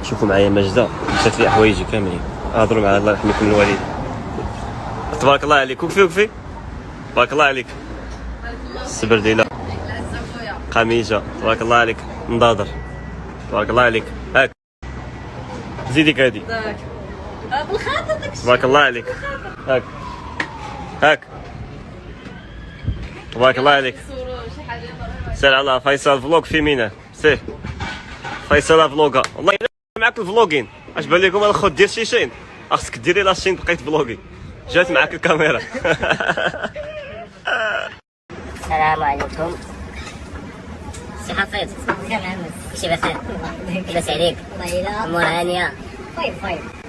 شوفوا معايا ماجده مشات لي حوايجي كاملين. هضروا مع الله يحميكم من الوالد. تبارك الله عليك. وقفي تبارك الله عليك. السبرديله قميجه تبارك الله عليك. نضاضر تبارك الله عليك. هاك زيديك هادي بالخاطر داك تبارك الله عليك. هاك تبارك الله عليك. سير على فيصل فلوق في ميناء. سير فيصل فلوقا. والله الا معاك الفلوقين. اش بان لكم الخوت دير شيشين؟ خاصك ديري لاشين بقيت فلوقي. جات معاك الكاميرا. السلام عليكم. سي حفيظ وشي بخير؟ لاباس عليك؟ امور هانيه؟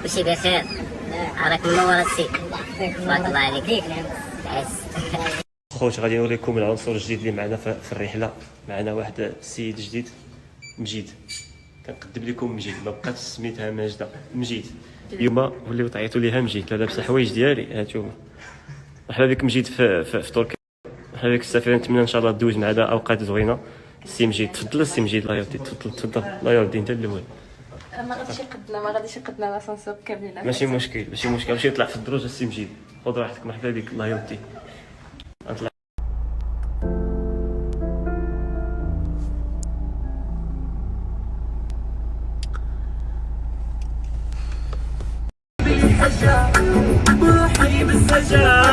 وشي بخير؟ راك منور السي. تبارك الله عليك. خوت غادي نوريكم العنصر الجديد اللي معنا في الرحله. معنا واحد السيد جديد مجيد. كنقدم لكم مجيد، ما بقاتش سميتها ماجده، مجيد. اليوم وليو تعيطوا ليها مجيد. لابس الحوايج ديالي هانتوما. مرحبا بك مجيد في تركيا. مرحبا بك السفير. نتمنى ان شاء الله دوز معنا اوقات زوينه. السي مجيد تفضل. السي مجيد الله يرضي تفضل الله يرضي انت الاول. ما غاديش يقدنا لاسانسور كاملين. ماشي مشكل ماشي نطلع في الدروج. السي مجيد خذ راحتك. مرحبا بك الله يرضي. نطلع روحي بالسجا